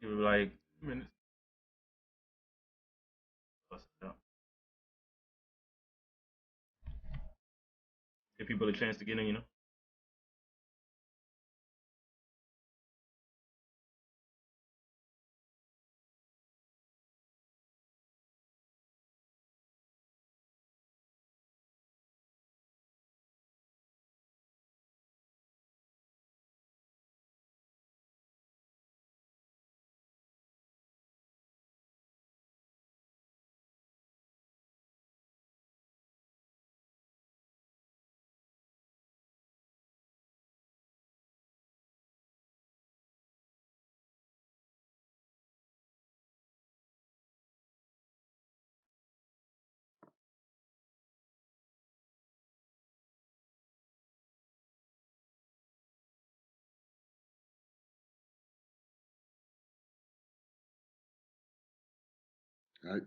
Give it like minutes, bust it out. Give people a chance to get in. I,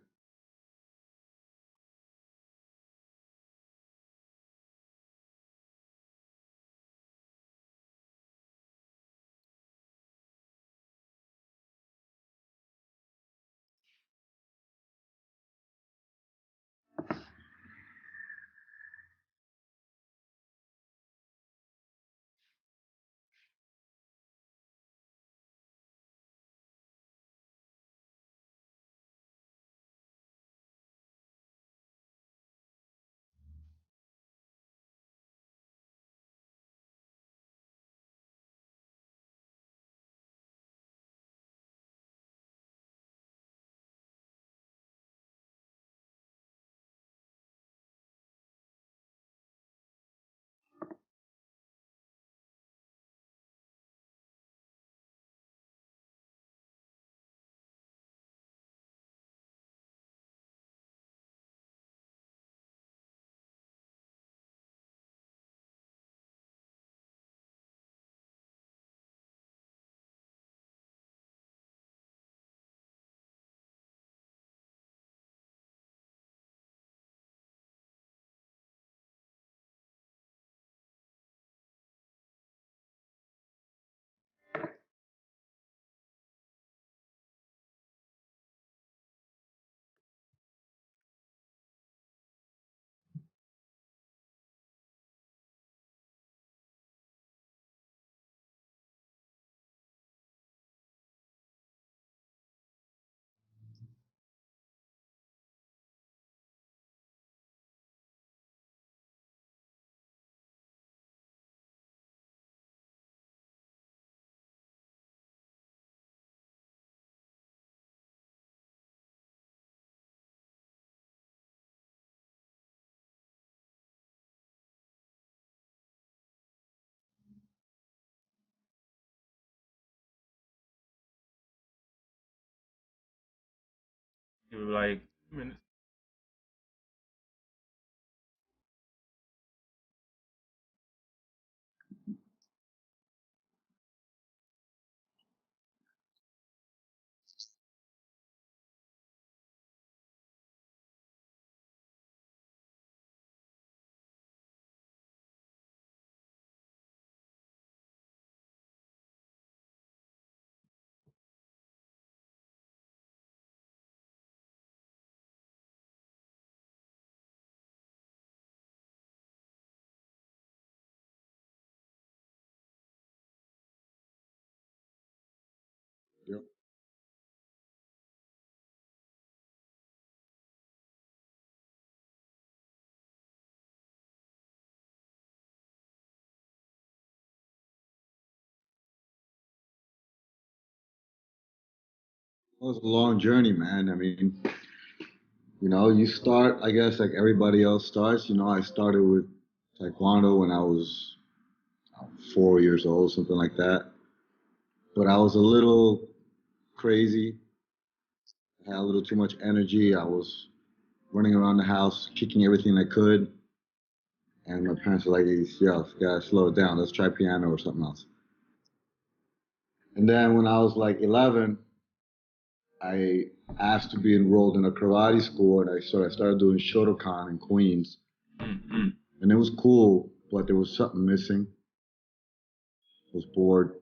Give it like minutes. yep. It was a long journey, man. I mean, you start, I guess, like everybody else starts. I started with Taekwondo when I was 4 years old, something like that. But I was a little crazy, had a little too much energy. I was running around the house, kicking everything I could. And my parents were like, "Yo, you gotta slow it down. Let's try piano or something else." And then when I was like 11, I asked to be enrolled in a karate school, and I started doing Shotokan in Queens, Mm-hmm. and it was cool, but there was something missing. I was bored.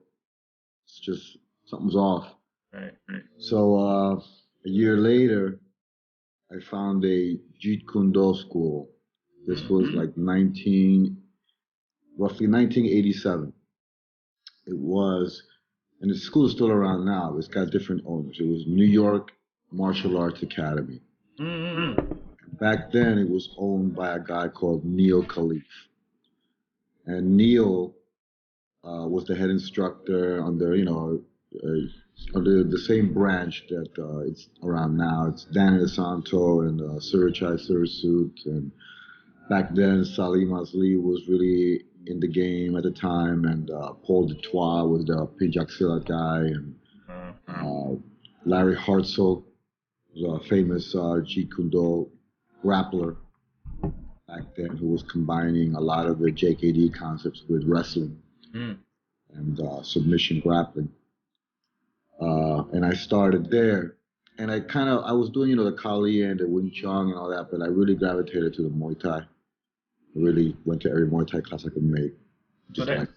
It's just something's off. Right. So a year later, I found a Jeet Kune Do school. This Mm. was like roughly 1987. It was, and the school is still around now. It's got different owners. It was New York Martial Arts Academy. Mm. Back then, it was owned by a guy called Neil Khalif. And Neil was the head instructor under, under the same branch that it's around now. It's Danny DeSanto and Surachai Sursut. And back then, Salim Asli was really in the game at the time. And Paul Dutoit was the Pijak Silat guy. And Uh, uh, Larry Hartzell was a famous Jeet Kune Do grappler back then who was combining a lot of the JKD concepts with wrestling mm. and submission grappling. And I started there. And I was doing, the Kali and the Wing Chun and all that, but I really gravitated to the Muay Thai. I really went to every Muay Thai class I could make. So Just that like,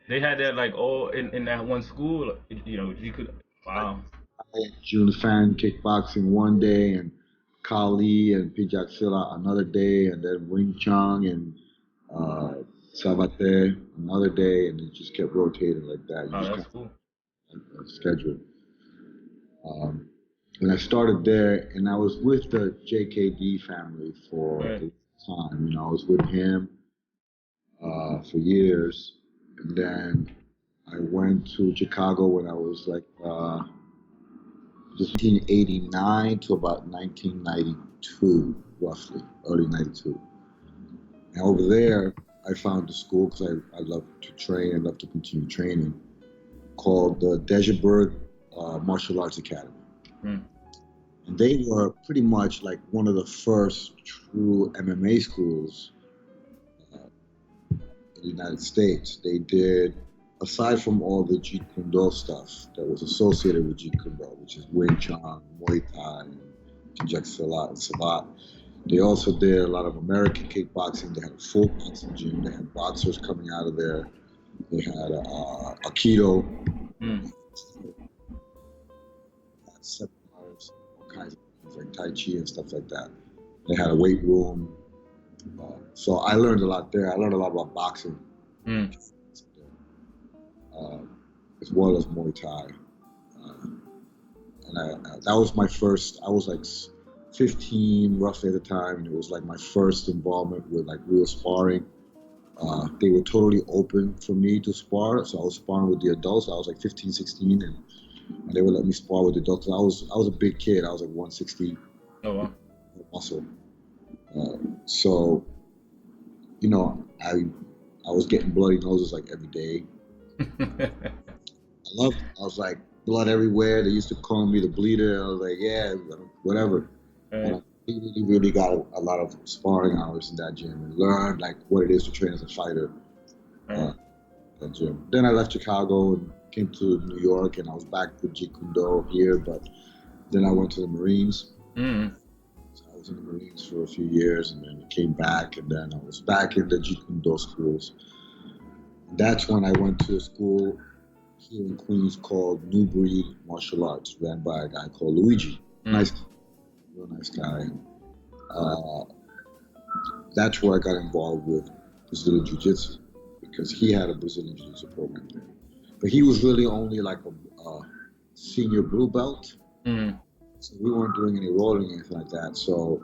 they had that like all in that one school. You know, you could. Wow. June Fan kickboxing one day and Kali and Pijak Silla another day, and then Wing Chun and uh, Sabate another day, and it just kept rotating like that. You Oh, just that's kind cool. of schedule. Um, and I started there, and I was with the JKD family for Right. a time. I was with him for years, and then I went to Chicago when I was like just 1989 to about 1992, roughly early 92. And over there, I found a school because I love to train. I love to continue training, called the Dejaburg Martial Arts Academy. Mm. And they were pretty much like one of the first true MMA schools in the United States. They did, aside from all the Jeet Kune Do stuff that was associated with Jeet Kune Do, which is Wing Chun, Muay Thai, Pijak Silat, and Sabat, they also did a lot of American kickboxing. They had a full boxing gym. They had boxers coming out of there. They had Aikido, Mm. seminars, all kinds of things like Tai Chi and stuff like that. They had a weight room. So I learned a lot there. I learned a lot about boxing, Mm. uh, as well as Muay Thai. Uh, and that was my first. I was like 15 roughly at the time, and it was like my first involvement with like real sparring. They were totally open for me to spar, so I was sparring with the adults. I was like 15, 16, and they would let me spar with the adults. I was a big kid. I was like 160 Oh wow. muscle. So I was getting bloody noses like every day. I loved it. I was like blood everywhere. They used to call me the bleeder. I was like, yeah, whatever. And Right. I really, really got a lot of sparring hours in that gym and learned like what it is to train as a fighter. Right. Uh, that gym. Then I left Chicago and came to New York, and I was back with Jeet Kune Do here. But then I went to the Marines. Mm. So I was in the Marines for a few years, and then I came back, and then I was back in the Jeet Kune Do schools. And that's when I went to a school here in Queens called New Breed Martial Arts, ran by a guy called Luigi. Mm. Nice, real nice guy. And, uh, that's where I got involved with Brazilian Jiu Jitsu because he had a Brazilian Jiu Jitsu program there. But he was really only like a senior blue belt. Mm. So we weren't doing any rolling or anything like that. So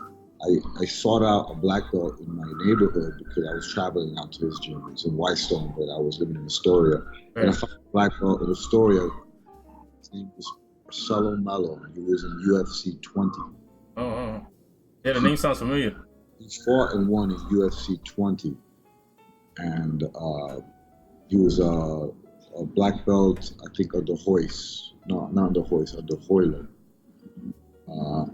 I sought out a black belt in my neighborhood because I was traveling out to his gym. It's in Whitestone, but I was living in Astoria. And I Right. found a black belt in Astoria. His name was Marcelo Mello, and he was in UFC 20. Oh, oh. Yeah, the He, name sounds familiar. he fought and won in UFC 20. And he was a black belt, I think, under Hoist. No, not under Hoist, under Hoyler. Uh,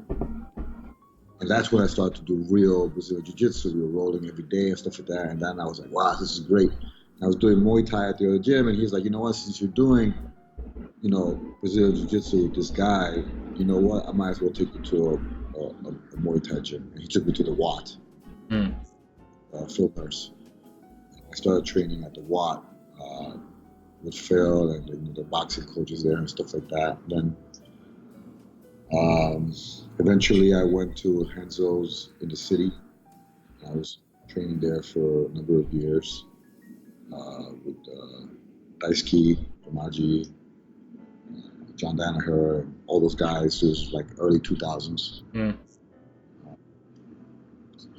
and that's when I started to do real Brazilian Jiu-Jitsu. We were rolling every day and stuff like that. And then I was like, wow, this is great. And I was doing Muay Thai at the other gym, and he was like, you know what, since you're doing, Brazilian Jiu-Jitsu with this guy, you know what, I might as well take you to a Muay Thai gym. And he took me to the Watt, Mm. Phil Nurse. I started training at the Watt with Phil and the boxing coaches there and stuff like that. Then um, eventually I went to Henzo's in the city. I was training there for a number of years with Daisuke, Yamaji, John Danaher, all those guys. It was like early 2000s. Mm.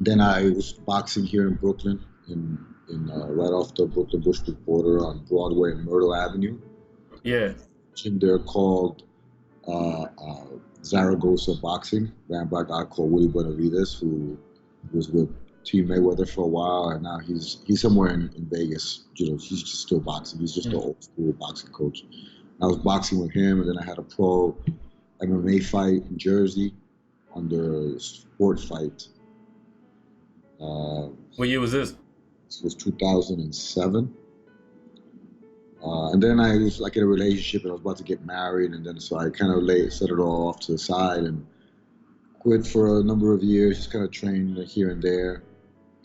Then I was boxing here in Brooklyn, right off the Brooklyn Bushwick border on Broadway and Myrtle Avenue. Yeah. Gym there called uh, uh, Zaragoza Boxing, ran by a guy called Willie Benavides, who was with Team Mayweather for a while, and now he's somewhere in Vegas. He's just still boxing. He's just an old school boxing coach. I was boxing with him, and then I had a pro MMA fight in Jersey under Sport Fight. What year was this? This was 2007. And then I was like in a relationship and I was about to get married, and then so I kind of set it all off to the side and quit for a number of years, just kind of trained here and there.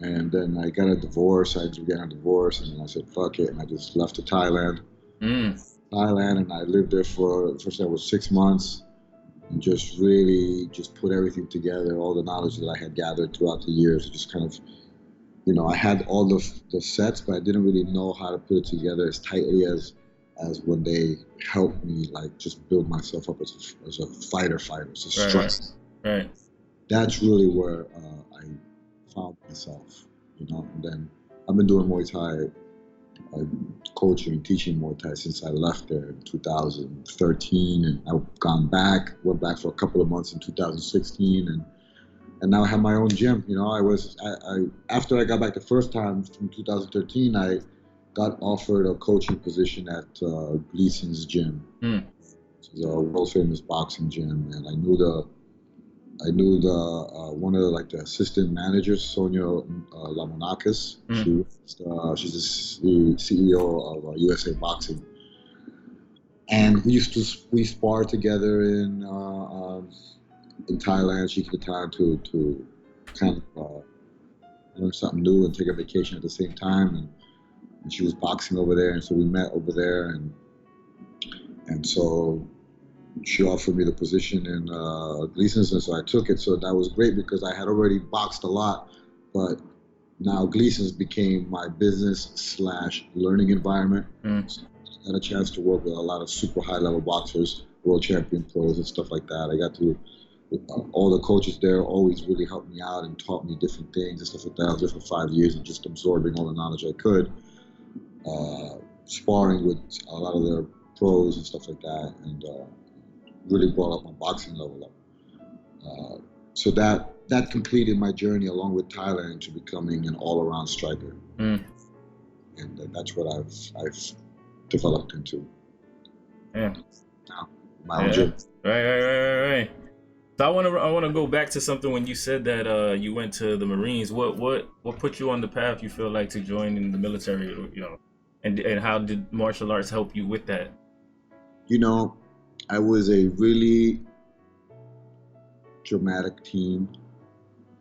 And then I got a divorce. I ended up getting a divorce, and then I said, fuck it, and I just left to Thailand. Thailand, and I lived there for first I was 6 months, and just really just put everything together, all the knowledge that I had gathered throughout the years, just kind of, I had all the sets, but I didn't really know how to put it together as tightly as when they helped me, like, just build myself up as a fighter, as a structure. Right. That's really where I found myself, And then I've been doing Muay Thai, coaching and teaching Muay Thai since I left there in 2013, and I've went back for a couple of months in 2016, and now I have my own gym. I after I got back the first time from 2013, I got offered a coaching position at Gleason's gym. Which is a world famous boxing gym, and I knew the one of the assistant managers, Sonia Lamonakis. She's the CEO of USA Boxing, and we spar together in Thailand. She took the time to kind of learn something new and take a vacation at the same time, and she was boxing over there, and so we met over there, and so she offered me the position in Gleason's, and so I took it. So that was great because I had already boxed a lot, but now Gleason's became my business/learning environment. So I had a chance to work with a lot of super high-level boxers, world champion pros, and stuff like that. I got to all the coaches there always really helped me out and taught me different things and stuff like that. I was there for 5 years and just absorbing all the knowledge I could, sparring with a lot of their pros and stuff like that, and really brought up my boxing level up. So that completed my journey along with Thailand to becoming an all-around striker, and that's what I've developed into. Yeah. Now, my own gym. Right. So I want to go back to something when you said that you went to the Marines. What put you on the path you feel like to join in the military? And how did martial arts help you with that? I was a really dramatic teen,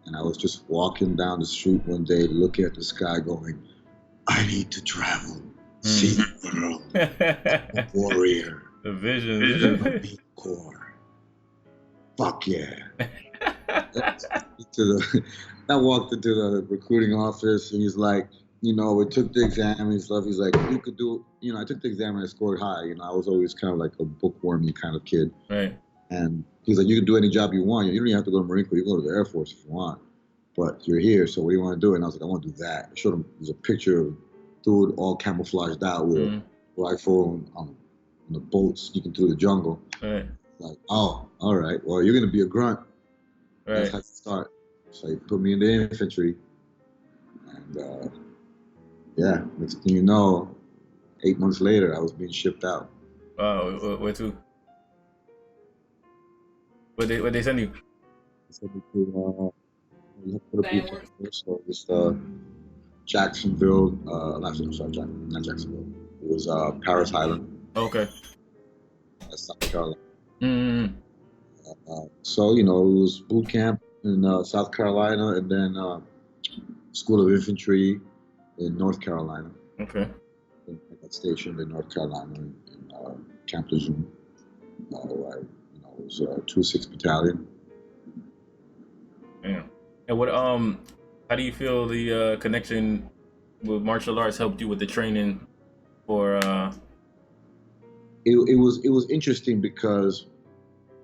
and I was just walking down the street one day, looking at the sky, going, "I need to travel, see the world, a warrior, the vision, Marine Corps. Fuck yeah!" I walked into the recruiting office, and he's like, we took the exam and stuff. He's like, you could do, I took the exam and I scored high. I was always kind of like a bookwormy kind of kid. Right. And he's like, you can do any job you want. You don't even have to go to Marine Corps. You can go to the Air Force if you want. But you're here, so what do you want to do? And I was like, I want to do that. I showed him, there's a picture of dude all camouflaged out with a rifle on the boat sneaking through the jungle. Right. Like, oh, all right. Well, you're going to be a grunt. Right. That's how you start. So he put me in the infantry. And, yeah, next thing you know, 8 months later, I was being shipped out. Wow, where to? Where they send you? They sent me to so it was Jacksonville. Not Jacksonville. It was Paris Highland. Okay. That's South Carolina. Mm-hmm. So it was boot camp in South Carolina, and then School of Infantry in North Carolina. Okay. Like a stationed in North Carolina in Camp Lejeune. It was 2-6 Battalion. Yeah. And what how do you feel the connection with martial arts helped you with the training for It was interesting because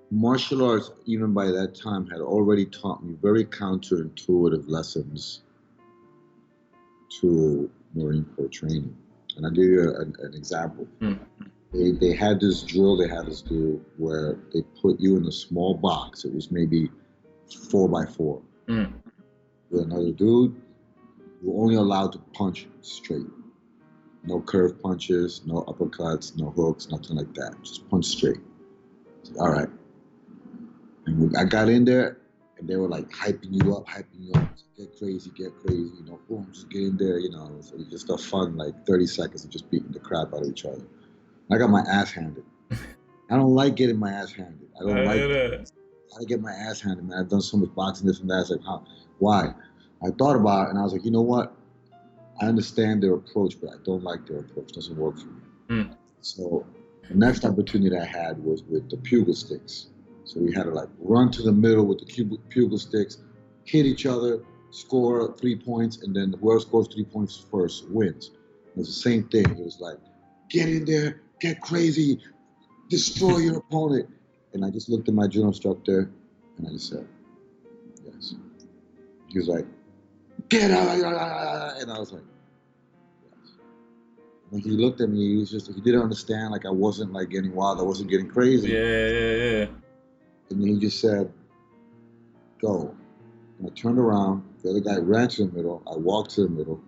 martial arts, even by that time, had already taught me very counterintuitive lessons to Marine Corps training. And I'll give you an example. They had this drill they had us do where they put you in a small box. It was maybe 4x4 with another dude. You were only allowed to punch straight. No curve punches, no uppercuts, no hooks, nothing like that. Just punch straight. All right. And I got in there, and they were like hyping you up. Get crazy, boom, just get in there, So it's just a fun, like 30 seconds of just beating the crap out of each other. I got my ass handed. I don't like getting my ass handed. I don't like it. I get my ass handed, man. I've done so much boxing, this and that. It's like, why? I thought about it, and I was like, you know what? I understand their approach, but I don't like their approach. It doesn't work for me. So the next opportunity I had was with the pugil sticks. So we had to like run to the middle with the pugil sticks, hit each other, score 3 points, and then whoever scores 3 points first wins. It was the same thing. It was like, get in there, get crazy, destroy your opponent. And I just looked at my drill instructor, and I just said, yes. He was like, get out, and I was like, yes. And he looked at me, he didn't understand, like I wasn't like getting wild, I wasn't getting crazy. Yeah. And then he just said, go. And I turned around, the other guy ran to the middle, I walked to the middle,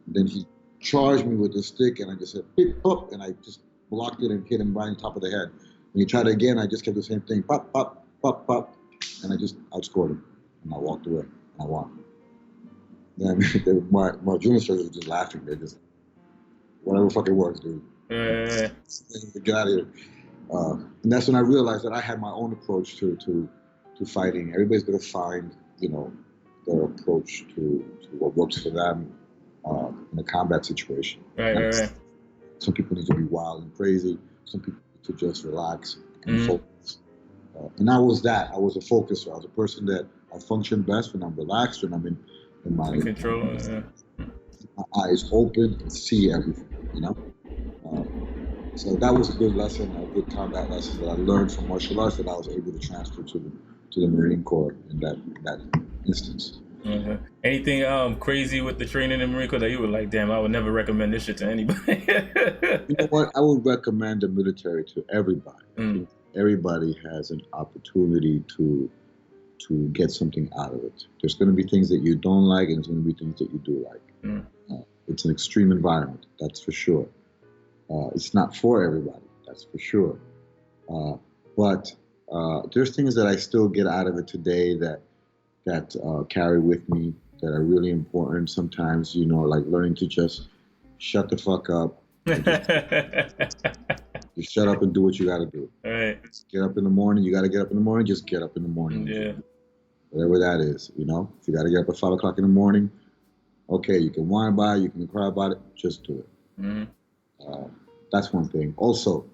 and then he charged me with the stick, and I just said, beep, pop, and I just blocked it and hit him right on top of the head. And he tried again, I just kept the same thing, pop, pop, pop, pop, and I just outscored him, and I walked away, and I won. Then my junior instructors were just laughing. They just, whatever fucking works, dude. Get out of here. And that's when I realized that I had my own approach to fighting. Everybody's gonna find, their approach to what works for them in a combat situation. Right. Some people need to be wild and crazy. Some people need to just relax and focus. And I was that. I was a focuser. I was a person that I function best when I'm relaxed, when I'm in my control. My eyes open and see everything, So that was a good lesson, a good combat lesson that I learned from martial arts that I was able to transfer to the Marine Corps in that instance. Anything crazy with the training in the Marine Corps that you were like, damn, I would never recommend this shit to anybody? You know what? I would recommend the military to everybody. I think everybody has an opportunity to get something out of it. There's going to be things that you don't like, and there's going to be things that you do like. It's an extreme environment, that's for sure. It's not for everybody, that's for sure. But there's things that I still get out of it today that carry with me that are really important. Sometimes, like learning to just shut the fuck up. Just shut up and do what you got to do. All right. Get up in the morning. You got to get up in the morning. Just get up in the morning. Yeah. Whatever that is, If you got to get up at 5 o'clock in the morning, okay, you can whine about it, you can cry about it, just do it. That's one thing. Also,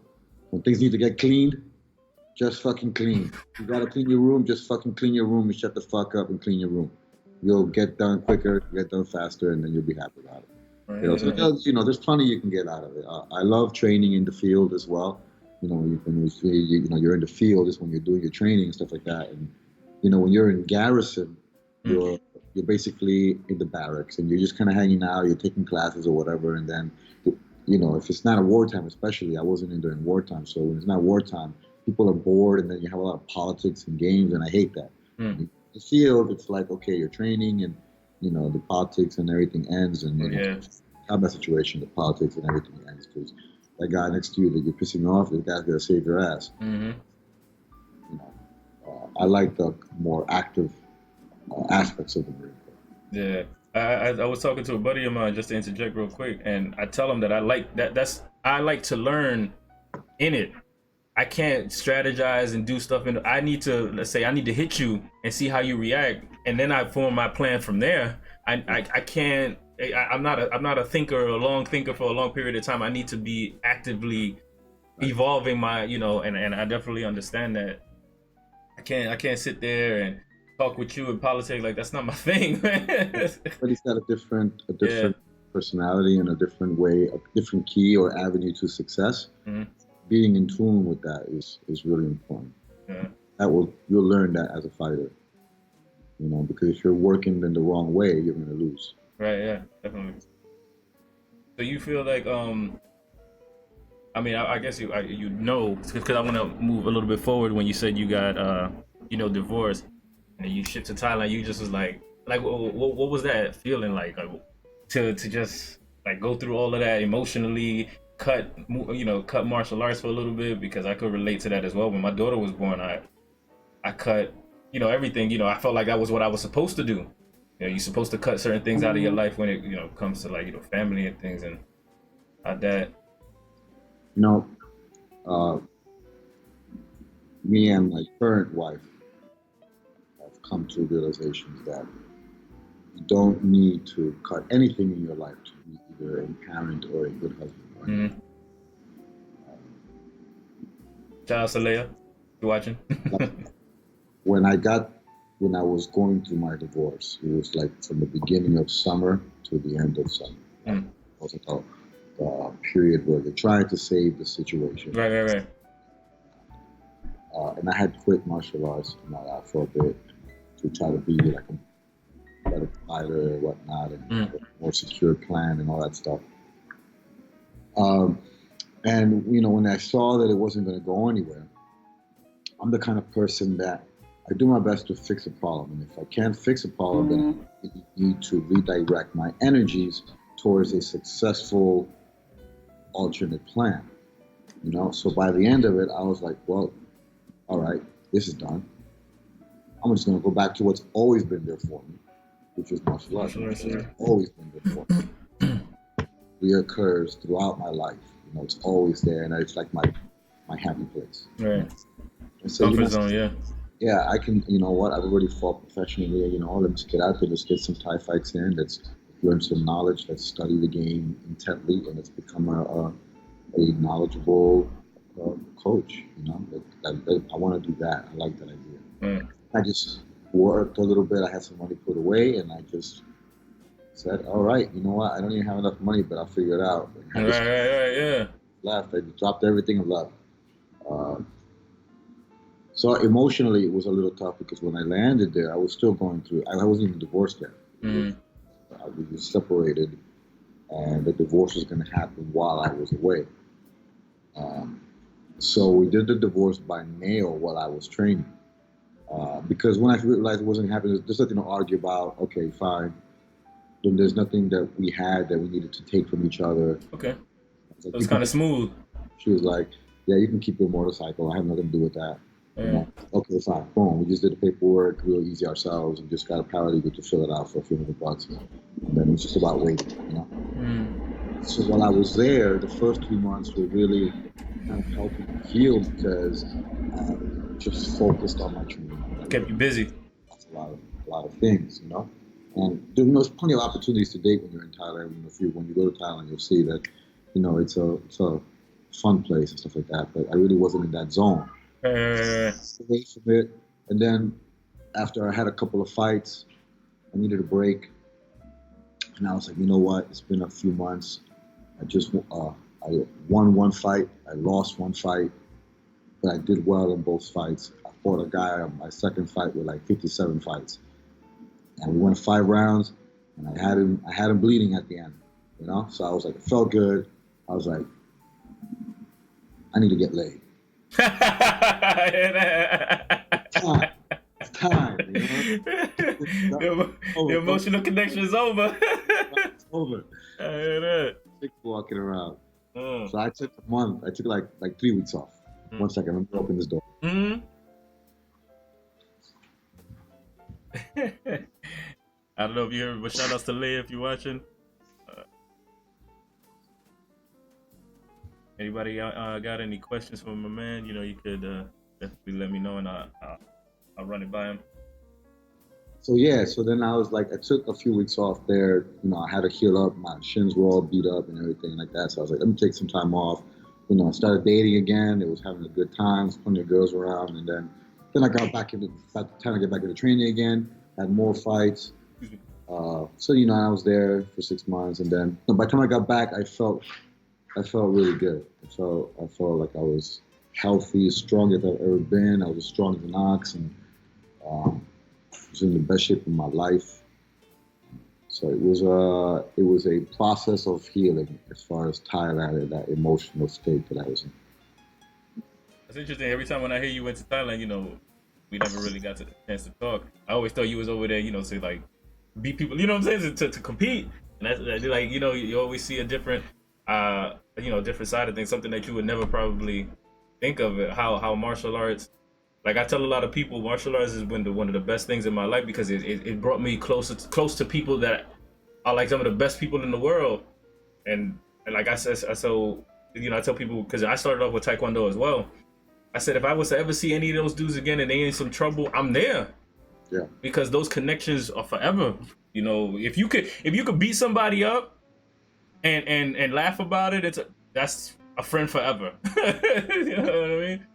when things need to get cleaned, just fucking clean. You got to clean your room, just fucking clean your room and shut the fuck up and clean your room. You'll get done quicker, get done faster, and then you'll be happy about it. So there's plenty you can get out of it. I love training in the field as well. When you're in the field is when you're doing your training and stuff like that. And when you're in garrison, you're basically in the barracks and you're just kind of hanging out. You're taking classes or whatever, and then if it's not a wartime, especially, I wasn't in during wartime. So when it's not wartime, people are bored, and then you have a lot of politics and games, and I hate that. In the field, it's like, okay, you're training, and the politics and everything ends, and combat situation, the politics and everything ends because that guy next to you that you're pissing off, the guy's gonna save your ass. I like the more active aspects of the Marine Corps. Yeah. I was talking to a buddy of mine, just to interject real quick, and I tell him that I like that. I like to learn in it. I can't strategize and do stuff I need to hit you and see how you react, and then I form my plan from there. I can't I'm not a thinker or a long thinker for a long period of time. I need to be actively Right. evolving my, and I definitely understand that. I can't sit there and talk with you in politics like that's not my thing. But he's got a Yeah. different personality and a different way, a different key or avenue to success. Mhm. Being in tune with that is really important. Yeah. You'll learn that as a fighter, because if you're working in the wrong way, you're gonna lose. Right. Yeah. Definitely. So you feel like I mean, I guess you know, because I want to move a little bit forward. When you said you got divorced and you shipped to Thailand, you just was like what was that feeling like to just like go through all of that emotionally, cut martial arts for a little bit, because I could relate to that as well. When my daughter was born, I cut everything. I felt like that was what I was supposed to do. You're supposed to cut certain things out of your life when it comes to like family and things, and my dad. You know, uh, me and my current wife have come to realizations that you don't need to cut anything in your life to be either a parent or a good husband. Right? Mm-hmm. Shout out to Leia. You watching? Like when I got when I was going through my divorce, it was like from the beginning of summer to the end of summer. Mm. What's it called? The period where they're trying to save the situation. Right. And I had quit martial arts and all that for a bit to try to be like a better fighter and whatnot, and have a more secure plan and all that stuff. Um, and when I saw that it wasn't going to go anywhere, I'm the kind of person that I do my best to fix a problem, and if I can't fix a problem, then I need to redirect my energies towards a successful alternate plan. So by the end of it, I was like, well, all right, this is done. I'm just going to go back to what's always been there for me, which is martial arts. It's always been there for me. Reoccurs throughout my life. It's always there, and it's like my happy place. Right. And so, Comfort zone, yeah. Yeah, I can. You know what? I've already fought professionally. Let's get out there. Let's get some Thai fights in. Let's learn some knowledge. Let's study the game intently, and let's become a knowledgeable coach. I want to do that. I like that idea. Mm. I just worked a little bit. I had some money put away, and I just said, "All right, you know what? I don't even have enough money, but I'll figure it out." And I just Right, yeah. left. I dropped everything and left. So emotionally, it was a little tough because when I landed there, I was still going through. I wasn't even divorced yet. Mm. We were separated, and the divorce was going to happen while I was away. So we did the divorce by mail while I was training. Because when I realized it wasn't happening, there's nothing to argue about. Okay, fine. Then there's nothing that we had that we needed to take from each other. Okay. So It was kind of smooth. She was like, "Yeah, you can keep your motorcycle. I have nothing to do with that." Yeah. Okay, fine. Boom. We just did the paperwork real easy ourselves and just got a paralegal to fill it out for a few $100. And then it was just about waiting. So while I was there, the first 2 months were really kind of helping me heal because I just focused on my training. Kept you busy. That's a lot of things. And there's plenty of opportunities to date when you're in Thailand. When you go to Thailand, you'll see that, it's a fun place and stuff like that. But I really wasn't in that zone. Away from it, and then after I had a couple of fights, I needed a break, and I was like, you know what? It's been a few months. I won one fight, I lost one fight, but I did well in both fights. I fought a guy on my second fight with like 57 fights, and we went 5 rounds, and I had him bleeding at the end, So I was like, it felt good. I was like, I need to get laid. It's time. The emotional connection is over. It's over. I hear that. Walking around. So I took a month. I took like 3 weeks off. 1 second, let me open this door. I don't know if you heard, but shout outs to Leia if you're watching. Anybody got any questions for my man? You could definitely let me know, and I'll run it by him. so then I was like, I took a few weeks off there. You know, I had to heal up. My shins were all beat up and everything like that. So I was like, let me take some time off. You know, I started dating again. It was having a good time. Plenty of girls around, and then I got back into by the time I get back into training again. Had more fights. So you know, I was there for 6 months, and then by the time I got back, I felt really good. I felt like I was healthy, as strong as I've ever been. I was as strong as an ox, and um, was in the best shape of my life. So it was a process of healing as far as Thailand and that emotional state that I was in. That's interesting. Every time when I hear you went to Thailand, we never really got to the chance to talk. I always thought you was over there, to like beat people. You know what I'm saying? To compete, and that's like you always see a different, different side of things. Something that you would never probably think of it. How martial arts. Like I tell a lot of people, martial arts has been one of the best things in my life because it brought me close to people that are like some of the best people in the world. And like I said, so I tell people because I started off with Taekwondo as well. I said if I was to ever see any of those dudes again and they in some trouble, I'm there. Yeah. Because those connections are forever. If you could beat somebody up and laugh about it, that's a friend forever. You know what I mean?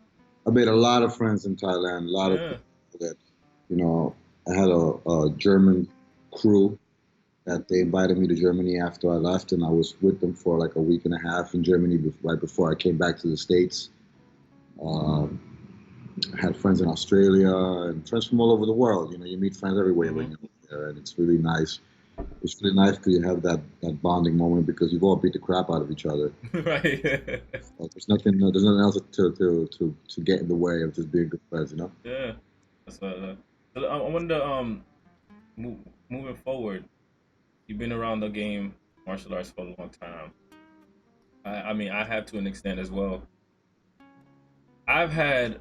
I made a lot of friends in Thailand. A lot of Yeah. people that, you know, I had a German crew that they invited me to Germany after I left, and I was with them for like a week and a half in Germany right before I came back to the States. Um, I had friends in Australia and friends from all over the world. You know, you meet friends everywhere when you're there, and it's really nice. It's really nice because you have that bonding moment because you've all beat the crap out of each other. Right. Like, there's nothing else to get in the way of just being good friends, you know? Yeah. That's so I wonder. Move, moving forward, you've been around the game martial arts for a long time. I mean, I have to an extent as well. I've had,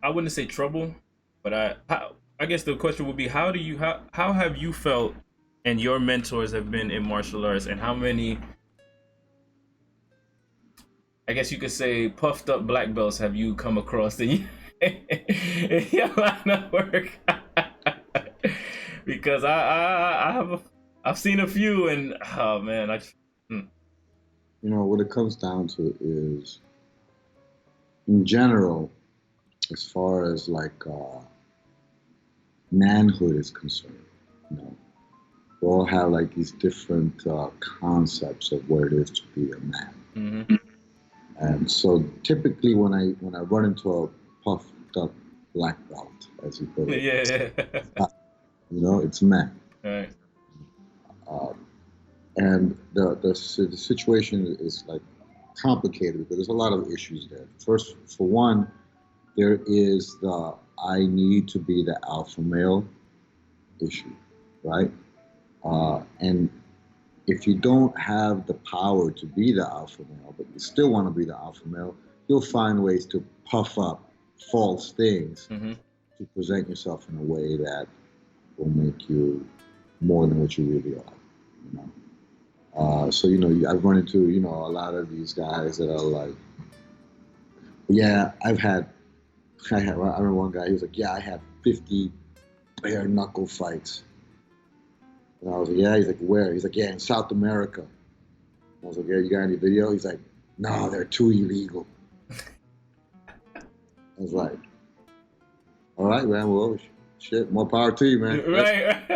I wouldn't say trouble, but I guess the question would be, how have you felt, and your mentors have been in martial arts, and how many, I guess you could say, puffed up black belts have you come across in your line of work? Because I've seen a few, and oh man, hmm. You know, what it comes down to is, in general, as far as like manhood is concerned, you know, we all have like these different concepts of what it is to be a man. Mm-hmm. And so typically when I run into a puffed up black belt, as you put it, Yeah, yeah. it's men. Right. Uh, and the situation is like complicated because there's a lot of issues there. First, for one, there is the I need to be the alpha male issue, right? And if you don't have the power to be the alpha male, but you still want to be the alpha male, you'll find ways to puff up false things Mm-hmm. to present yourself in a way that will make you more than what you really are. You know? So I've run into a lot of these guys that are like, yeah, I remember one guy. He was like, yeah, I had 50 bare knuckle fights. And I was like, yeah. He's like, where? He's like, yeah, in South America. I was like, yeah, you got any video? He's like, no, they're too illegal. I was like, all right, man. Well, shit, more power to you, man. Right.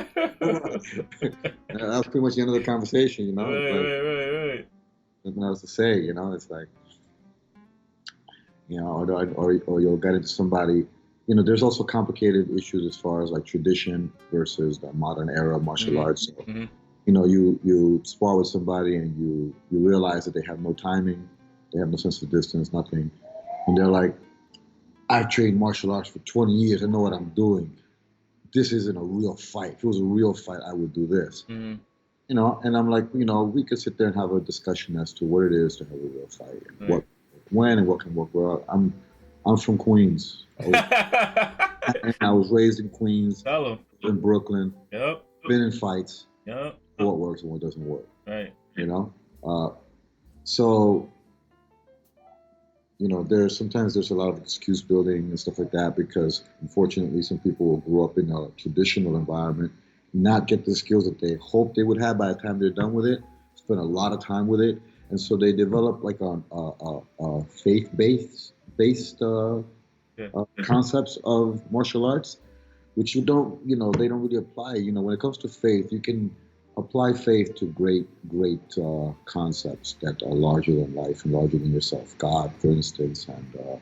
That was pretty much the end of the conversation, you know. It's like Right. nothing else to say, you know. It's like, or you'll get into somebody. There's also complicated issues as far as like tradition versus the modern era martial Mm-hmm. arts. So, Mm-hmm. you spar with somebody and you realize that they have no timing, they have no sense of distance, nothing, and they're like, I've trained martial arts for 20 years. I know what I'm doing. This isn't a real fight. If it was a real fight, I would do this. Mm-hmm. And I'm like, we could sit there and have a discussion as to what it is to have a real fight and Right. when and what can work well. I'm from Queens. I was raised in Queens, Tell him. in Brooklyn, Yep. been in fights, Yep. what works and what doesn't work, Right. So there's a lot of excuse building and stuff like that because unfortunately some people grew up in a traditional environment, not get the skills that they hope they would have by the time they're done with it, spend a lot of time with it, and so they develop like a faith based Yeah. concepts of martial arts, which they don't really apply. When it comes to faith, you can apply faith to great concepts that are larger than life and larger than yourself. God, for instance, and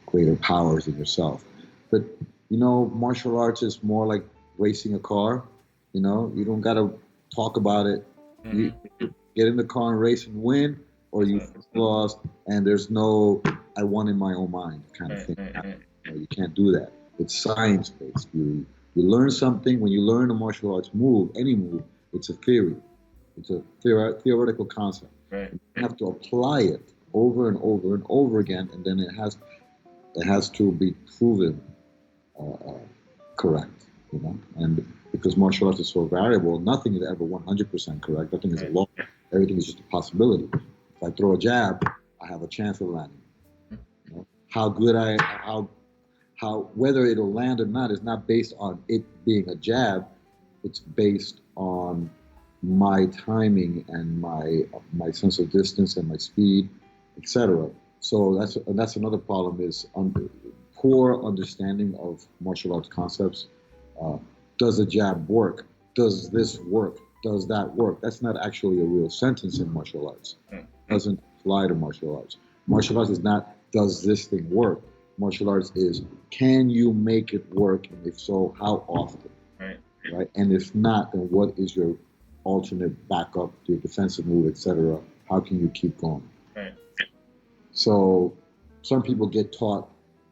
greater powers than yourself. But martial arts is more like racing a car. You don't gotta talk about it. You get in the car and race and win, or you lost, and there's no "I won in my own mind" kind of thing. You can't do that. It's science based. You learn something when you learn a martial arts move, any move. It's a theory. It's a theoretical concept. Right. You have to apply it over and over and over again, and then it has to be proven correct. And because martial arts is so variable, nothing is ever 100% correct. Nothing is a law. Everything is just a possibility. If I throw a jab, I have a chance of landing. How good how whether it'll land or not is not based on it being a jab. It's based on my timing and my sense of distance and my speed, etc. So that's another problem is poor understanding of martial arts concepts. Does a jab work? Does this work? Does that work? That's not actually a real sentence in martial arts. It doesn't apply to martial arts. Martial arts is not, does this thing work? Martial arts is, can you make it work? And if so, how often? Right? And if not, then what is your alternate backup, your defensive move, etc.? How can you keep going? Right. So some people get taught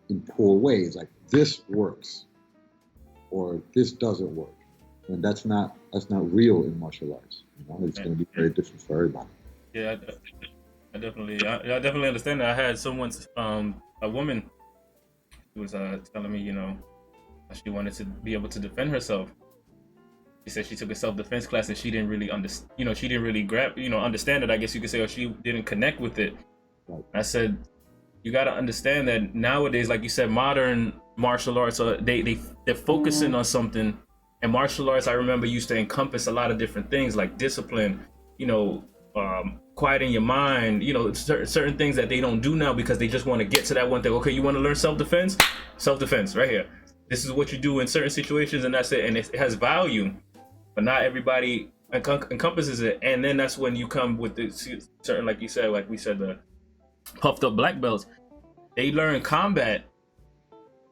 in poor ways, like this works or this doesn't work. And that's not real in martial arts. It's going to be very different for everybody. Yeah, I definitely understand that. I had someone, a woman, who was telling me, she wanted to be able to defend herself. She said she took a self-defense class and she didn't really understand. She didn't really understand it. I guess you could say, or she didn't connect with it. Right. I said, you got to understand that nowadays, like you said, modern martial arts, they're focusing on something. And martial arts, I remember, used to encompass a lot of different things like discipline, quieting your mind, certain things that they don't do now because they just want to get to that one thing. Okay, you want to learn self-defense? Self-defense, right here. This is what you do in certain situations, and that's it. And it has value, but not everybody encompasses it. And then that's when you come with the certain, like you said, like we said, the puffed up black belts. They learn combat,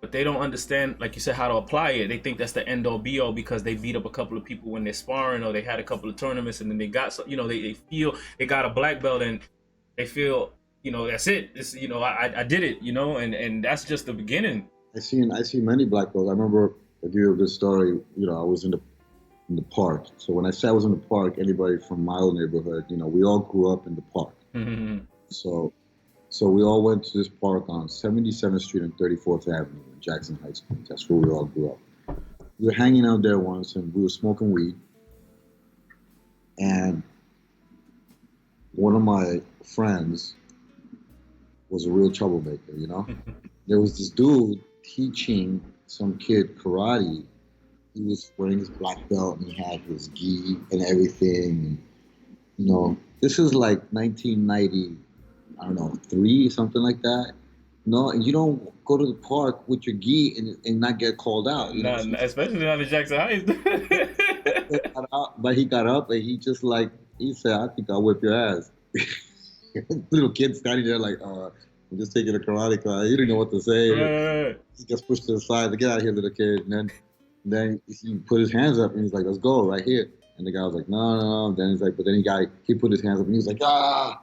but they don't understand, like you said, how to apply it. They think that's the end all be all because they beat up a couple of people when they're sparring, or they had a couple of tournaments and then they got, they feel they got a black belt and they feel, that's it. It's, I did it, and that's just the beginning. I see many black belts. I remember, I'll give you a good story. I was in the park. So when I say I was in the park, anybody from my old neighborhood, we all grew up in the park. Mm-hmm. So we all went to this park on 77th Street and 34th Avenue in Jackson High School. That's where we all grew up. We were hanging out there once and we were smoking weed. And one of my friends was a real troublemaker, There was this dude teaching some kid karate. He was wearing his black belt and he had his gi and everything. And, this is like 1990. I don't know, 3, something like that. No, and you don't go to the park with your gi and not get called out. Especially not in Jackson Heights. But he got up and he said, I think I'll whip your ass. Little kid standing there like, I'm just taking a karate class. He didn't know what to say. Right. He gets pushed to the side. Get out of here, little kid. And then he put his hands up and he's like, let's go right here. And the guy was like, no. Then he's like, but then he put his hands up and he was like, ah.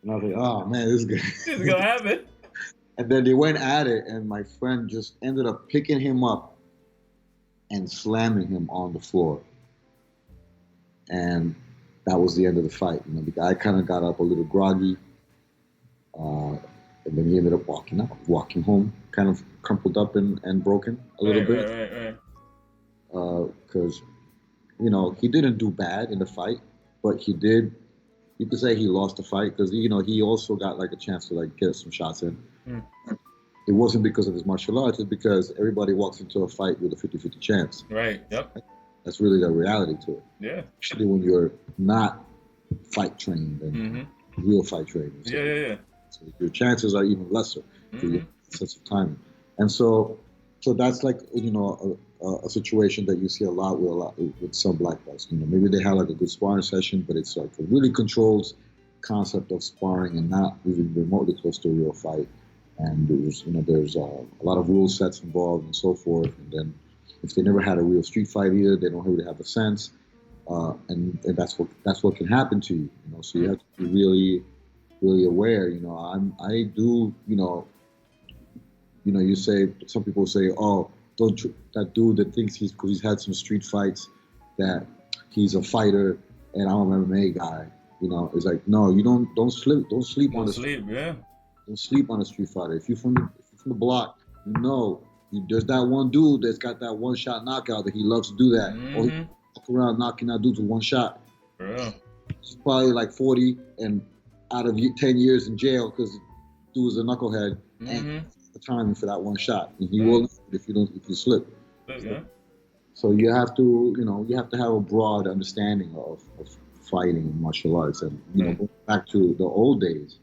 And I was like, oh man, this is good. This is gonna happen. And then they went at it, and my friend just ended up picking him up and slamming him on the floor. And that was the end of the fight. The guy kind of got up a little groggy, and then he ended up walking home, kind of crumpled up and broken a little bit. Right. Because, he didn't do bad in the fight, but he did You could say he lost the fight because he also got like a chance to like get some shots in. Mm. It wasn't because of his martial arts; it's because everybody walks into a fight with a 50-50 chance. Right. Yep. That's really the reality to it. Yeah. Especially when you're not fight trained and real fight trained. So, Yeah. so your chances are even lesser for your sense of timing. And so that's like a situation that you see a lot with some black belts. Maybe they have like a good sparring session, but it's like a really controlled concept of sparring and not even remotely close to a real fight. And there's a lot of rule sets involved and so forth. And then if they never had a real street fight either, they don't really have a sense. And that's what can happen to you. So you have to be really, really aware. I do. You say some people say, "Oh, that dude that thinks because he's had some street fights that he's a fighter and I'm an MMA guy." It's like, no, you don't sleep on the street. Yeah. Don't sleep on a street fighter. If you're from the block, there's that one dude that's got that one shot knockout that he loves to do that. Or he walk around knocking out dudes with one shot. Yeah. He's probably like 40 and out of 10 years in jail because dude was a knucklehead and the timing for that one shot. And he will if you slip. Yeah. So you have to have a broad understanding of fighting and martial arts. And going back to the old days,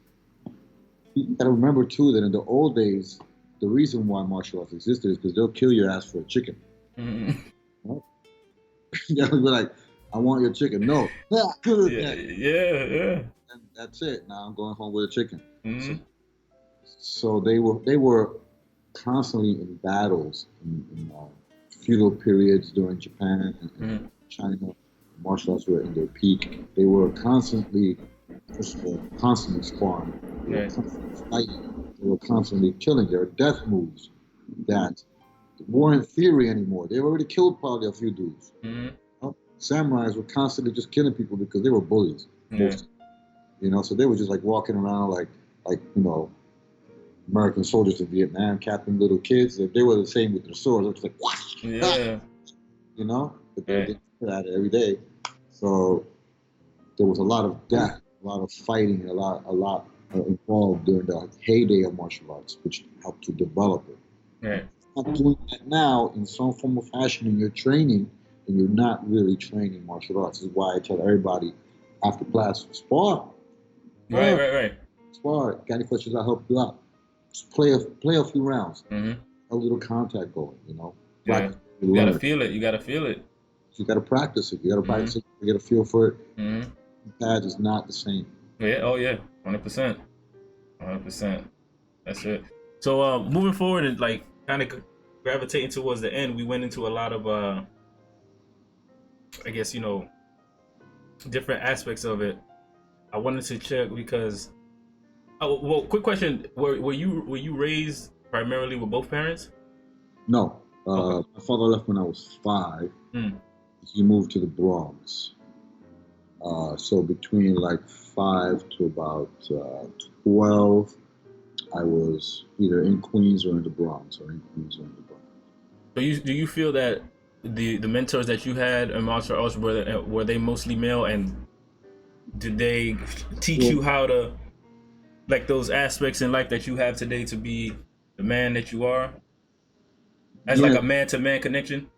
you gotta remember too that in the old days, the reason why martial arts existed is because they'll kill your ass for a chicken. They'll be like, "I want your chicken." No. Yeah. And that's it. Now I'm going home with a chicken. Mm-hmm. So they were constantly in battles in feudal periods during Japan and China. Martial arts were in their peak. They were constantly sparring. They were constantly fighting. They were constantly killing. There were death moves that weren't theory anymore. They already killed probably a few dudes. Samurais were constantly just killing people because they were bullies. So they were just like walking around like American soldiers in Vietnam, capping little kids. If they were the same with their swords, it was like, what? Yeah. But they did that every day. So there was a lot of death, a lot of fighting, a lot involved during the heyday of martial arts, which helped to develop it. Right. Not doing that now in some form of fashion in your training, and you're not really training martial arts. This is why I tell everybody after class, spar. Right. Spar. Got any questions? I'll help you out. Just play a few rounds. A little contact going. Practice. You gotta feel it. You gotta feel it. You gotta practice it. You gotta practice it. You gotta feel for it. Pad is not the same. Yeah. Oh yeah. 100%. 100%. That's it. So moving forward and like kind of gravitating towards the end, we went into a lot of I guess different aspects of it. I wanted to check because quick question, were you raised primarily with both parents? No. My father left when I was 5. He moved to the Bronx. So between like 5 to about 12, I was either in Queens or in the Bronx, So do you feel that the mentors that you had in martial arts were they mostly male, and did they teach you how to like those aspects in life that you have today to be the man that you are, as like a man-to-man connection?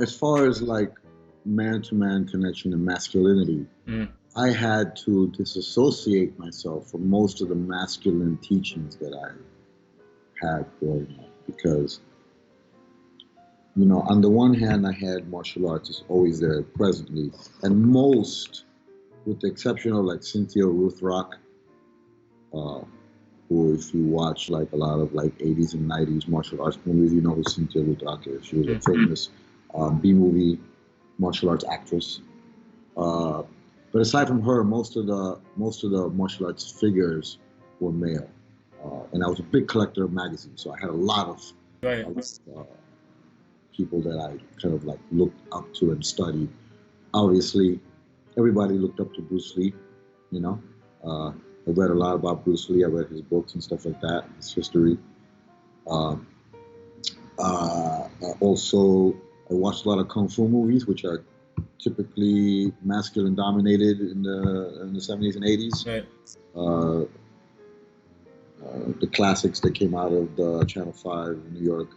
As far as like man-to-man connection and masculinity, I had to disassociate myself from most of the masculine teachings that I had growing up because, on the one hand, I had martial arts is always there presently, and most, with the exception of like Cynthia Ruthrock, who if you watch like a lot of like 80s and 90s martial arts movies, you know who Cynthia Ruthrock is. She was a famous B-movie martial arts actress. But aside from her, most of the martial arts figures were male. And I was a big collector of magazines, so I had a lot of people that I kind of like looked up to and studied. Obviously, everybody looked up to Bruce Lee, I read a lot about Bruce Lee. I read his books and stuff like that, his history. Also, I watched a lot of kung fu movies, which are typically masculine dominated in the 70s and 80s. Right. Uh, the classics that came out of the Channel 5 in New York,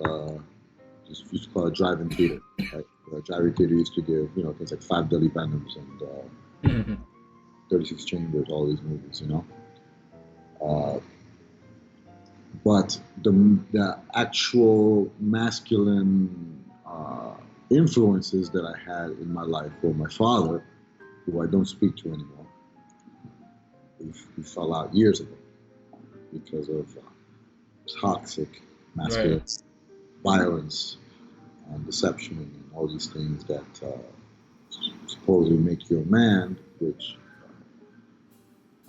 just used to call it drive-in theater. Right? Drive-in theater used to give, things like Five Deadly Venoms and Mm-hmm. 36 Chambers, all these movies, Uh, but the actual masculine influences that I had in my life were my father, who I don't speak to anymore. We fell out years ago because of toxic masculine Right. violence and deception and all these things that supposedly make you a man, which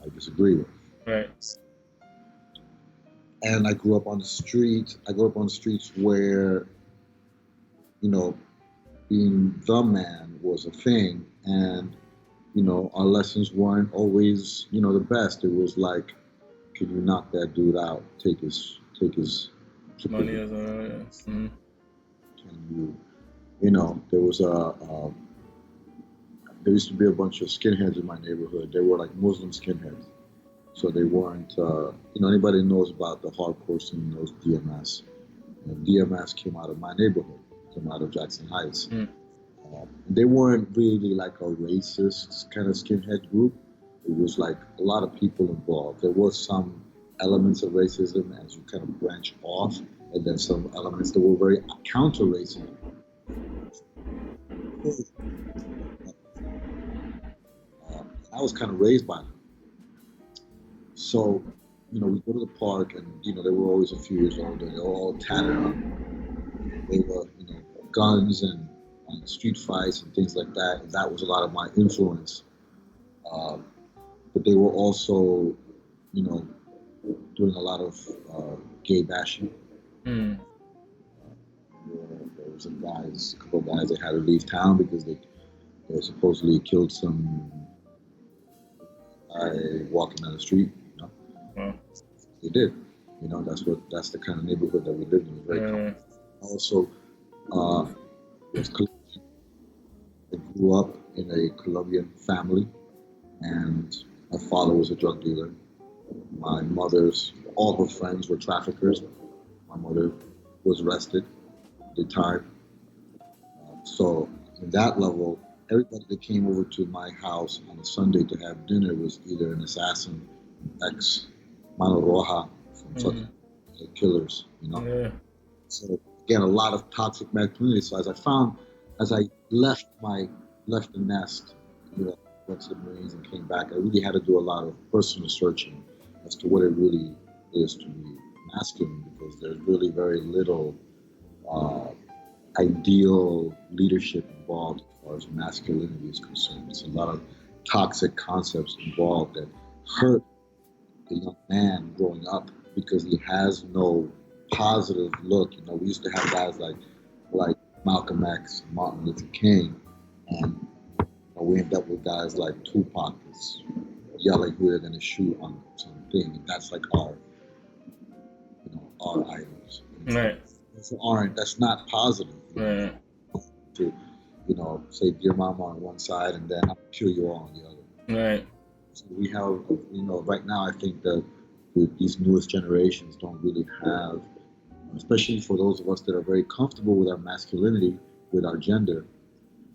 I disagree with. Right. And I grew up on the street. I grew up on the streets where, being the man was a thing, and our lessons weren't always, the best. It was like, can you knock that dude out? Take his Money triple. as well. Yeah. Mm-hmm. Can there was there used to be a bunch of skinheads in my neighborhood. They were like Muslim skinheads, so they weren't. Anybody knows about the hardcore scene knows DMS. DMS came out of my neighborhood, came out of Jackson Heights. Mm. They weren't really like a racist kind of skinhead group. It was like a lot of people involved. There was some elements of racism as you kind of branch off, and then some elements that were very counter-racist. I was kind of raised by them. So, we go to the park, and they were always a few years older. They were all tattered up. They were, guns and street fights and things like that. And that was a lot of my influence. But they were also, doing a lot of gay bashing. Mm. There was a couple of guys that had to leave town because they supposedly killed some guy walking down the street. Wow. They did. That's the kind of neighborhood that we lived in. It was very also was Colombian. I grew up in a Colombian family, and my father was a drug dealer. My mother's all her friends were traffickers. My mother was arrested, did time. So in that level, everybody that came over to my house on a Sunday to have dinner was either an assassin, ex Mano Roja from such killers, Yeah. So again, a lot of toxic masculinity. So as I left the nest, went to the Marines and came back, I really had to do a lot of personal searching as to what it really is to be masculine, because there's really very little ideal leadership involved as far as masculinity is concerned. It's a lot of toxic concepts involved that hurt the young man growing up because he has no positive look. We used to have guys like Malcolm X, Martin Luther King, and we end up with guys like Tupac that's yelling who they're going to shoot on something, and that's like our idols. Right. That's not positive. Right. To say dear mama on one side and then I'll kill you all on the other. Right. So we have, right now I think that these newest generations don't really have, especially for those of us that are very comfortable with our masculinity, with our gender,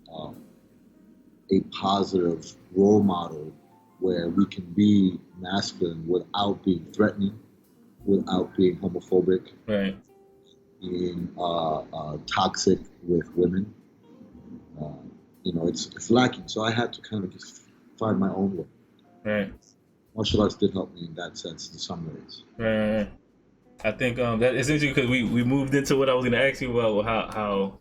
a positive role model where we can be masculine without being threatening, without being homophobic, Right. being toxic with women. It's lacking. So I had to kind of just find my own way. Right. Martial arts did help me in that sense in some ways. Right. I think that it's interesting because we moved into what I was going to ask you about, how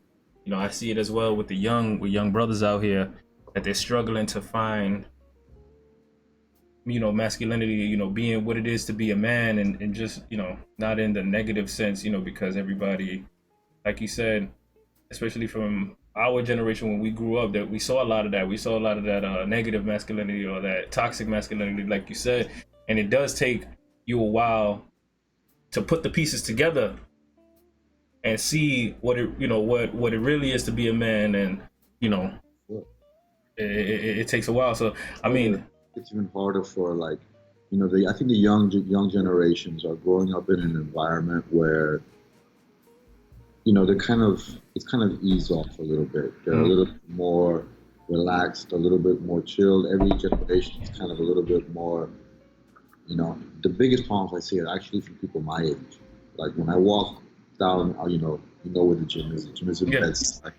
I see it as well with young brothers out here, that they're struggling to find masculinity, being what it is to be a man, and just not in the negative sense, because everybody, like you said, especially from our generation when we grew up, that we saw a lot of that. We saw a lot of that negative masculinity or that toxic masculinity, like you said, and it does take you a while to put the pieces together and see what it what it really is to be a man, and Sure. it takes a while. So I Harder. mean, It's even harder for like, I think the young generations are growing up in an environment where they're it's kind of eased off a little bit. They're a mm, little more relaxed, a little bit more chilled. Every generation is kind of a little bit more. The biggest problems I see are actually from people my age. Like when I walk down, where the gym is. The gym is in yeah, Bed-Stuy.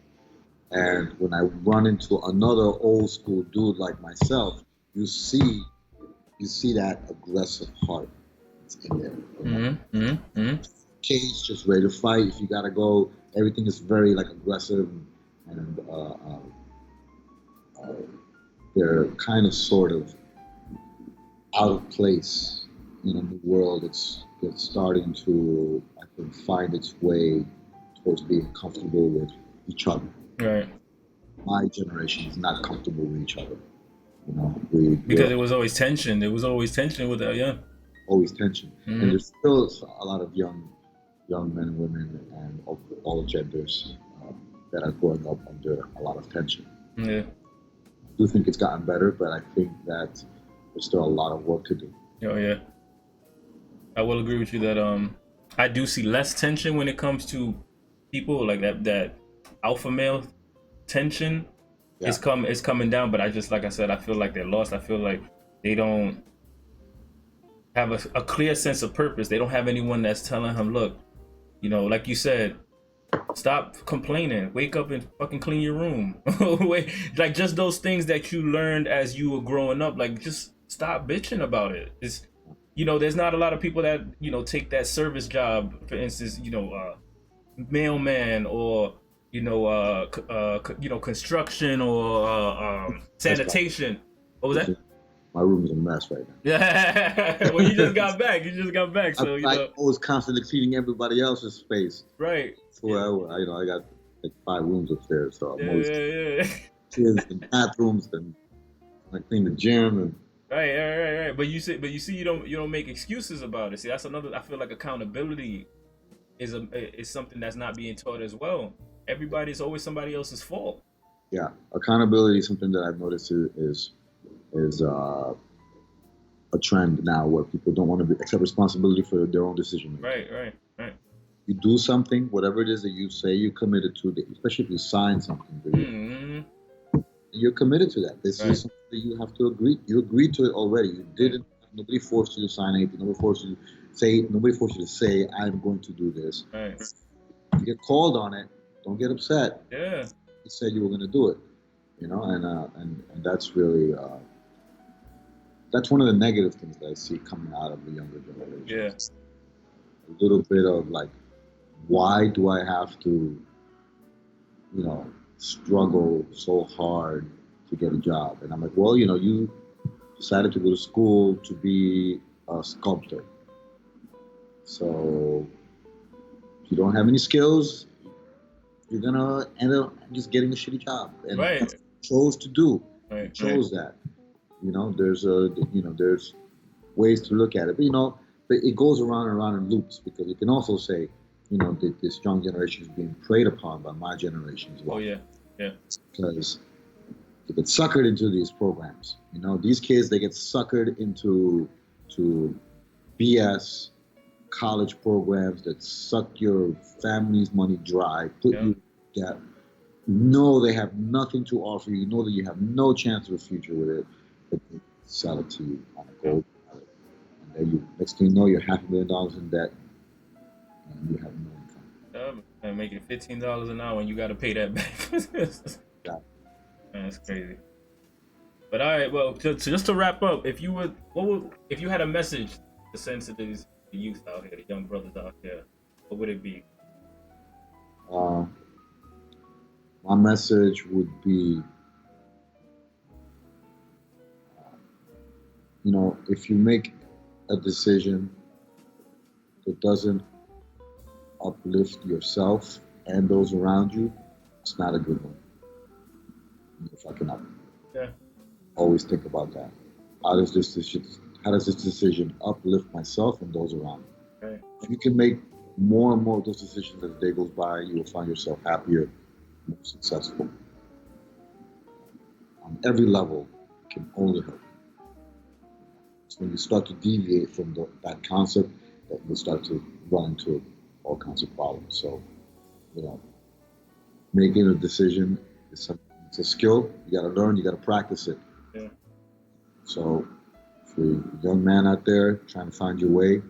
And when I run into another old school dude like myself, you see you see that aggressive heart that's in there. Cage, just ready to fight. If you gotta go, everything is very like aggressive, and uh, they're kind of sort of out of place in a new world. It's starting to, I think, find its way towards being comfortable with each other. right. My generation is not comfortable with each other. Because We're it was always tension. There was always tension with that. Yeah. always tension, and Mm-hmm. there's still a lot of young men and women and of all genders that are growing up under a lot of tension. Yeah. I do think it's gotten better, but I think that there's still a lot of work to do. Oh yeah. I will agree with you that I do see less tension when it comes to people like that alpha male tension Yeah, it's coming down, but I just like I said, I feel like they're lost. I feel like they don't have a clear sense of purpose. They don't have anyone that's telling him, look, like you said, stop complaining. Wake up and fucking clean your room. Wait, like just those things that you learned as you were growing up. Like just stop bitching about it. It's there's not a lot of people that take that service job, for instance, mailman or construction or that's why sanitation. What was that? my room is a mess right Yeah. Well, you just got back. You just got back, now. so I was constantly cleaning everybody else's space. right. So I got like 5 rooms upstairs, so I'm Yeah, always yeah, yeah. kids and bathrooms, and I clean the gym, and Right. But you see, you don't make excuses about it. See, that's another. I feel like accountability is something that's not being taught as well. Everybody's always somebody else's fault. yeah, accountability is something that I've noticed is a trend now where people don't want to accept responsibility for their own decision making. Right. You do something, whatever it is that you say you committed to, especially if you sign something, Mm-hmm. you're committed to that. This Right. is something that you have to agree. You agreed to it already. You Right. didn't. Nobody forced you to sign anything. Nobody forced you to say. Nobody forced you to say, "I'm going to do this." Right. If you get called on it, don't get upset. Yeah. You said you were going to do it. And that's really that's one of the negative things that I see coming out of the younger generation. Yeah. A little bit of like, why do I have to, struggle so hard to get a job? And I'm like, well, you decided to go to school to be a sculptor. So if you don't have any skills, you're gonna end up just getting a shitty job. And that's Right. what you chose to do. You Right. chose that. There's ways to look at it, but it goes around and around in loops, because you can also say, that this young generation is being preyed upon by my generation as Oh well, yeah. Yeah. because they get suckered into these programs. These kids, they get suckered into to BS college programs that suck your family's money dry, put Yeah. you in debt. They have nothing to offer you. You know that you have no chance of a future with it, but they sell it to you on a gold platter. And then next thing you know, you're $500,000 in debt, and you have no income. And making $15 an hour and you got to pay that back. Yeah. Man, that's crazy. But all right, well, just to wrap up, if you had a message to send to these youth out here, the young brothers out here, what would it be? Uh, my message would be, if you make a decision that doesn't uplift yourself and those around you, it's not a good one. If I can Yeah. always think about that. How does this decision uplift myself and those around me? Right. If you can make more and more of those decisions as the day goes by, you will find yourself happier, more successful. on every level can only help. It's when you start to deviate from that concept that you start to run into all kinds of problems. So, you know, making a decision is it's a skill. You got to learn. You got to practice it. Yeah. So, if you're a young man out there trying to find your way,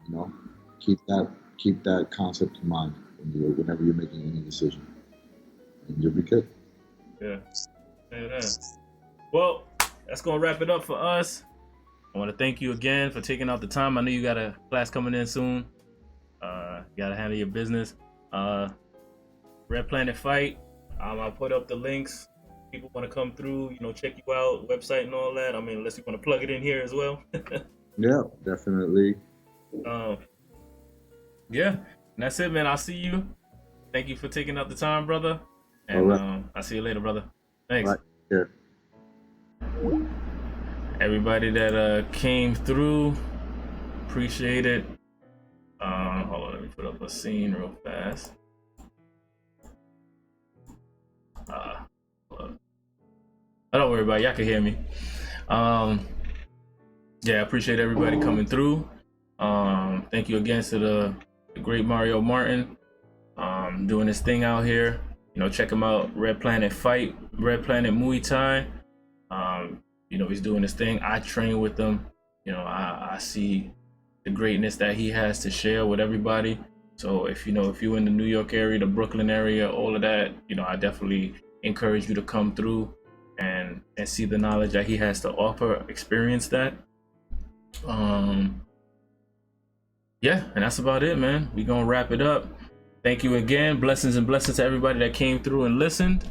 you know, keep that concept in mind whenever you're making any decision, and you'll be good. Yeah. Yeah. Well, that's gonna wrap it up for us. I want to thank you again for taking out the time. I know you got a class coming in soon. You gotta handle your business. Red Planet Fight. I'll put up the links. People want to come through, you know, check you out, website and all that. I mean, unless you want to plug it in here as well. Yeah, definitely. Yeah, and that's it, man. I'll see you. Thank you for taking out the time, brother. And All right. I'll see you later, brother. Thanks. Right. Yeah. Everybody that came through, appreciate it. Hold on, let me put up a scene real fast. Don't worry about it. Y'all can hear me. Yeah, I appreciate everybody coming through. Thank you again to the great Mario Martin, doing his thing out here. You know, check him out. Red Planet Fight, Red Planet Muay Thai. You know, he's doing his thing. I train with him. You know, I see the greatness that he has to share with everybody. So if you're in the New York area, the Brooklyn area, all of that, you know, I definitely encourage you to come through and see the knowledge that he has to offer, experience that. Yeah, and that's about it, man. We're gonna wrap it up. Thank you again. Blessings and blessings to everybody that came through and listened.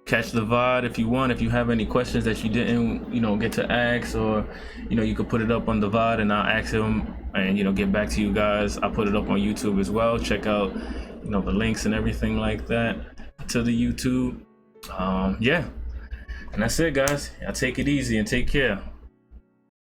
Catch the VOD if you want. If you have any questions that you didn't, you know, get to ask, or, you know, you could put it up on the VOD and I'll ask him and, you know, get back to you guys. I put it up on YouTube as well. Check out, you know, the links and everything like that to the YouTube. Yeah, and that's it, guys. Y'all take it easy and take care.